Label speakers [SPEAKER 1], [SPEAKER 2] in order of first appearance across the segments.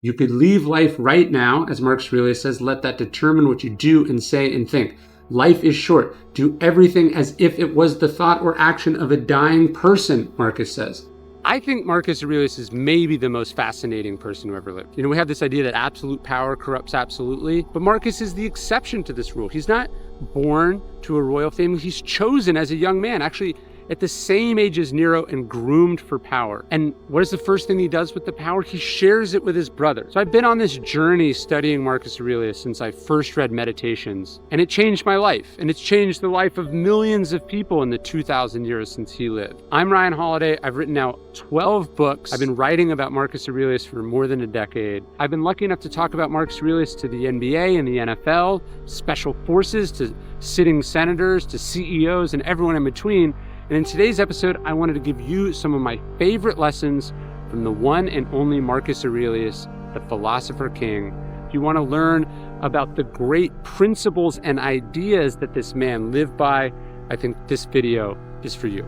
[SPEAKER 1] You could leave life right now, as Marcus Aurelius says, let that determine what you do and say and think. Life is short. Do everything as if it was the thought or action of a dying person, Marcus says. I think Marcus Aurelius is maybe the most fascinating person who ever lived. We have this idea that absolute power corrupts absolutely, but Marcus is the exception to this rule. He's not born to a royal family. He's chosen as a young man, actually at the same age as Nero, and groomed for power. And what is the first thing he does with the power? He shares it with his brother. So I've been on this journey studying Marcus Aurelius since I first read Meditations, and it changed my life, and it's changed the life of millions of people in the 2,000 years since he lived. I'm Ryan Holiday. I've written now 12 books. I've been writing about Marcus Aurelius for more than a decade. I've been lucky enough to talk about Marcus Aurelius to the NBA and the NFL, special forces, to sitting senators, to CEOs, and everyone in between. And in today's episode, I wanted to give you some of my favorite lessons from the one and only Marcus Aurelius, the philosopher king. If you want to learn about the great principles and ideas that this man lived by, I think this video is for you.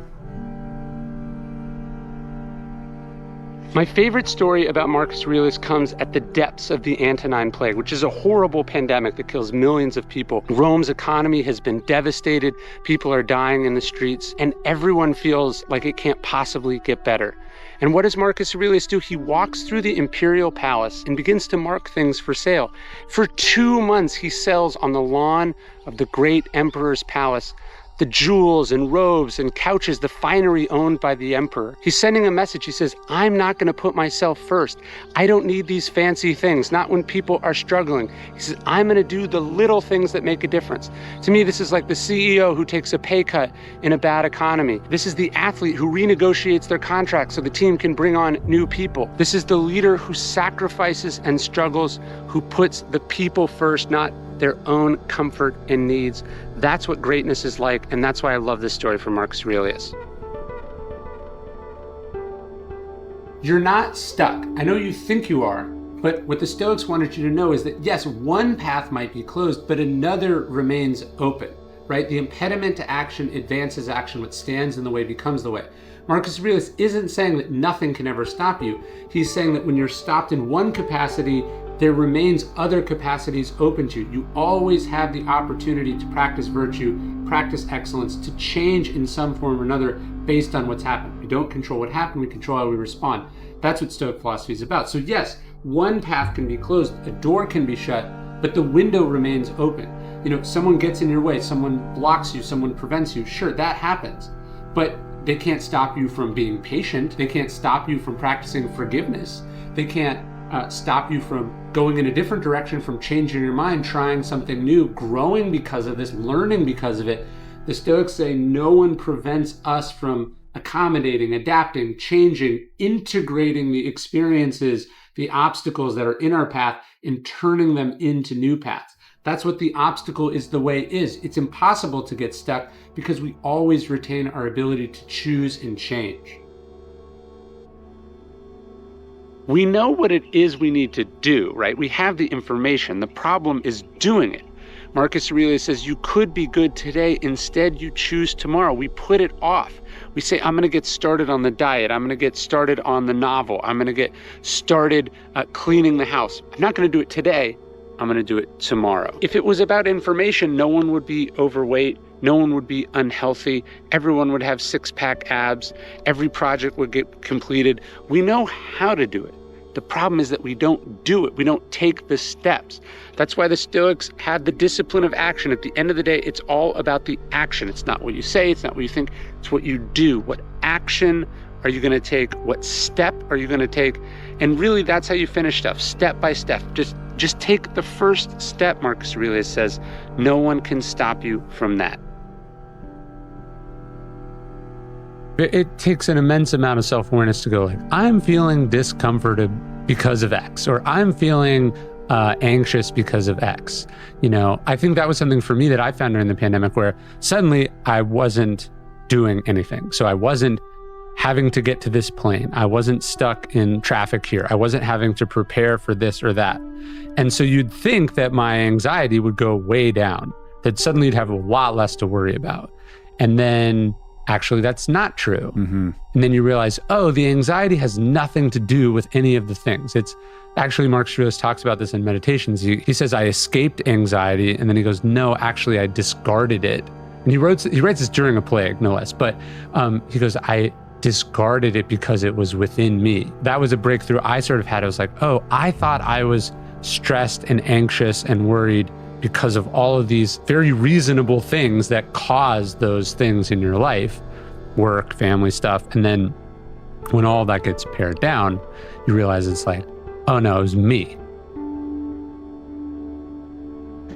[SPEAKER 1] My favorite story about Marcus Aurelius comes at the depths of the Antonine Plague, which is a horrible pandemic that kills millions of people. Rome's economy has been devastated, people are dying in the streets, and everyone feels like it can't possibly get better. And what does Marcus Aurelius do? He walks through the imperial palace and begins to mark things for sale. For 2 months, he sells on the lawn of the great emperor's palace the jewels and robes and couches, the finery owned by the emperor. He's sending a message. He says, I'm not going to put myself first. I don't need these fancy things, not when people are struggling. He says, I'm going to do the little things that make a difference. To me, this is like the CEO who takes a pay cut in a bad economy. This is the athlete who renegotiates their contract so the team can bring on new people. This is the leader who sacrifices and struggles, who puts the people first, not their own comfort and needs. That's what greatness is like, and that's why I love this story from Marcus Aurelius. You're not stuck. I know you think you are, but what the Stoics wanted you to know is that yes, one path might be closed, but another remains open, right? The impediment to action advances action. What stands in the way becomes the way. Marcus Aurelius isn't saying that nothing can ever stop you. He's saying that when you're stopped in one capacity, there remains other capacities open to you. You always have the opportunity to practice virtue, practice excellence, to change in some form or another based on what's happened. We don't control what happened, we control how we respond. That's what Stoic philosophy is about. So yes, one path can be closed, a door can be shut, but the window remains open. Someone gets in your way, someone blocks you, someone prevents you. Sure, that happens, but they can't stop you from being patient. They can't stop you from practicing forgiveness. They can't stop you from going in a different direction, from changing your mind, trying something new, growing because of this, learning because of it. The Stoics say no one prevents us from accommodating, adapting, changing, integrating the experiences, the obstacles that are in our path, and turning them into new paths. That's what the obstacle is the way is. It's impossible to get stuck because we always retain our ability to choose and change. We know what it is we need to do, right? We have the information. The problem is doing it. Marcus Aurelius says you could be good today. Instead, you choose tomorrow. We put it off. We say, I'm going to get started on the diet. I'm going to get started on the novel. I'm going to get started cleaning the house. I'm not going to do it today. I'm going to do it tomorrow. If it was about information, no one would be overweight. No one would be unhealthy. Everyone would have six-pack abs. Every project would get completed. We know how to do it. The problem is that we don't do it. We don't take the steps. That's why the Stoics had the discipline of action. At the end of the day, it's all about the action. It's not what you say. It's not what you think. It's what you do. What action are you going to take? What step are you going to take? And really, that's how you finish stuff, step by step. Just take the first step, Marcus Aurelius says. No one can stop you from that. It takes an immense amount of self-awareness to go like, I'm feeling discomforted because of X, or I'm feeling anxious because of X. I think that was something for me that I found during the pandemic where suddenly I wasn't doing anything. So I wasn't having to get to this plane. I wasn't stuck in traffic here. I wasn't having to prepare for this or that. And so you'd think that my anxiety would go way down, that suddenly you'd have a lot less to worry about. And then actually, that's not true. And then you realize, oh, the anxiety has nothing to do with any of the things. It's actually, Marcus Aurelius talks about this in Meditations. He says, I escaped anxiety. And then he goes, no, actually, I discarded it. And he writes this during a plague, no less. But he goes, I discarded it because it was within me. That was a breakthrough I sort of had. I was like, oh, I thought I was stressed and anxious and worried because of all of these very reasonable things that cause those things in your life, work, family stuff. And then when all that gets pared down, you realize it's like, oh no, it was me.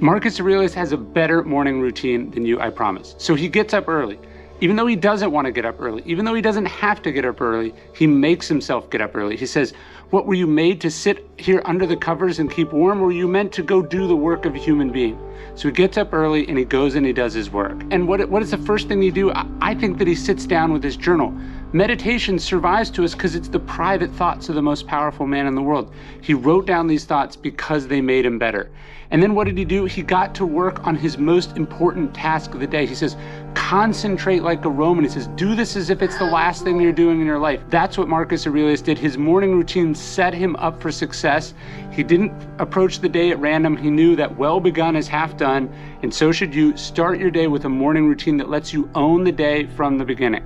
[SPEAKER 1] Marcus Aurelius has a better morning routine than you, I promise. So he gets up early. Even though he doesn't want to get up early, even though he doesn't have to get up early, he makes himself get up early. He says, what, were you made to sit here under the covers and keep warm, or were you meant to go do the work of a human being? So he gets up early and he goes and he does his work. And what is the first thing you do? I think that he sits down with his journal. Meditation survives to us because it's the private thoughts of the most powerful man in the world. He wrote down these thoughts because they made him better. And then what did he do? He got to work on his most important task of the day. He says, concentrate like a Roman. He says, do this as if it's the last thing you're doing in your life. That's what Marcus Aurelius did. His morning routine set him up for success. He didn't approach the day at random. He knew that well begun is half done. And so should you. Start your day with a morning routine that lets you own the day from the beginning.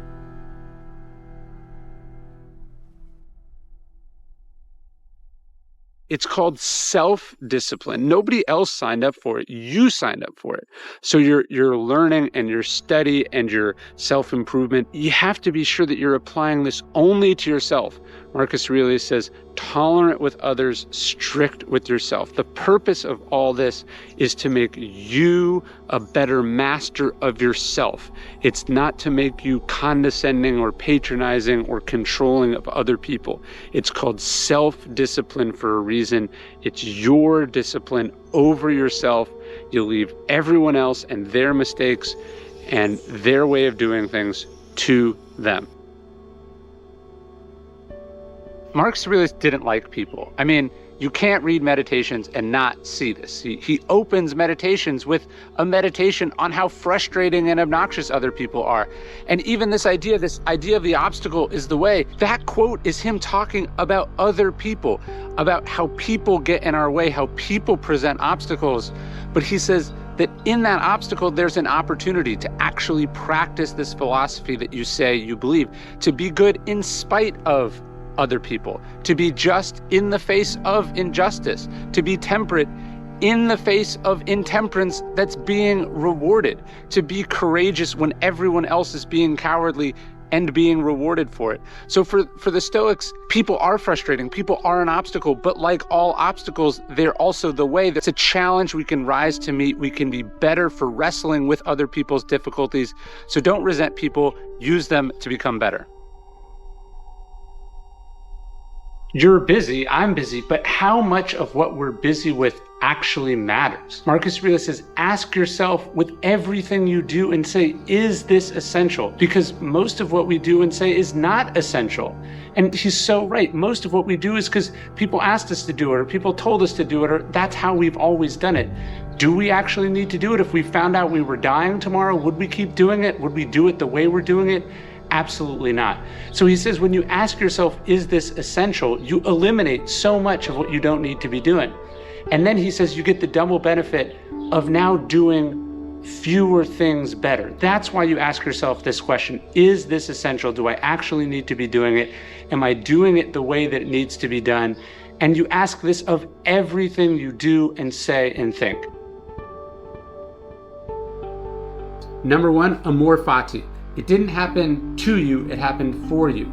[SPEAKER 1] It's called self-discipline. Nobody else signed up for it. You signed up for it. So your learning and your study and your self-improvement, you have to be sure that you're applying this only to yourself. Marcus Aurelius says, tolerant with others, strict with yourself. The purpose of all this is to make you a better master of yourself. It's not to make you condescending or patronizing or controlling of other people. It's called self-discipline for a reason. It's your discipline over yourself. You'll leave everyone else and their mistakes and their way of doing things to them. Marcus Aurelius didn't like people. I mean, you can't read Meditations and not see this. He opens Meditations with a meditation on how frustrating and obnoxious other people are. And even this idea of the obstacle is the way, that quote is him talking about other people, about how people get in our way, how people present obstacles. But he says that in that obstacle, there's an opportunity to actually practice this philosophy that you say you believe, to be good in spite of other people, to be just in the face of injustice, to be temperate in the face of intemperance that's being rewarded, to be courageous when everyone else is being cowardly and being rewarded for it. So for the Stoics, people are frustrating, people are an obstacle, but like all obstacles, they're also the way. That's a challenge we can rise to meet. We can be better for wrestling with other people's difficulties. So don't resent people, use them to become better. You're busy, I'm busy, but how much of what we're busy with actually matters? Marcus Aurelius says, ask yourself with everything you do and say, is this essential? Because most of what we do and say is not essential. And he's so right. Most of what we do is because people asked us to do it, or people told us to do it, or that's how we've always done it. Do we actually need to do it? If we found out we were dying tomorrow, would we keep doing it? Would we do it the way we're doing it? Absolutely not. So he says, when you ask yourself, is this essential? You eliminate so much of what you don't need to be doing. And then he says, you get the double benefit of now doing fewer things better. That's why you ask yourself this question, is this essential? Do I actually need to be doing it? Am I doing it the way that it needs to be done? And you ask this of everything you do and say and think. Number one, amor fati. It didn't happen to you, it happened for you.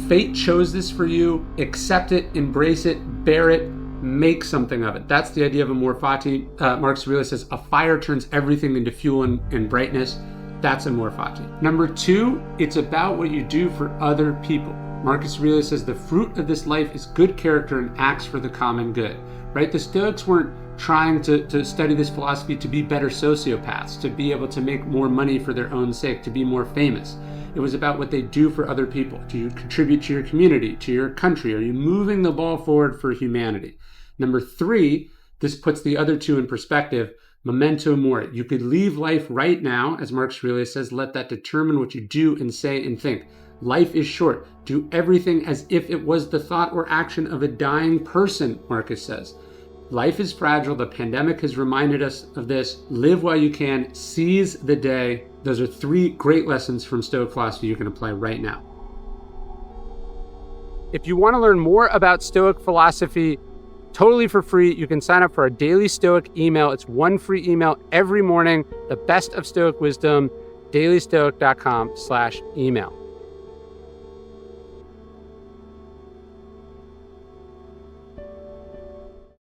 [SPEAKER 1] Fate chose this for you. Accept it, embrace it, bear it, make something of it. That's the idea of amor fati. Marcus Aurelius says, a fire turns everything into fuel and brightness. That's amor fati. Number two, it's about what you do for other people. Marcus Aurelius says, the fruit of this life is good character and acts for the common good. Right? The Stoics weren't trying to study this philosophy to be better sociopaths, to be able to make more money for their own sake, to be more famous. It was about what they do for other people. Do you contribute to your community, to your country? Are you moving the ball forward for humanity? Number three, this puts the other two in perspective. Memento mori. You could leave life right now, as Marcus Aurelius says, let that determine what you do and say and think. Life is short. Do everything as if it was the thought or action of a dying person, Marcus says. Life is fragile. The pandemic has reminded us of this. Live while you can. Seize the day. Those are 3 great lessons from Stoic philosophy you can apply right now. If you want to learn more about Stoic philosophy, totally for free, you can sign up for our Daily Stoic email. It's 1 free email every morning. The best of Stoic wisdom, dailystoic.com/email.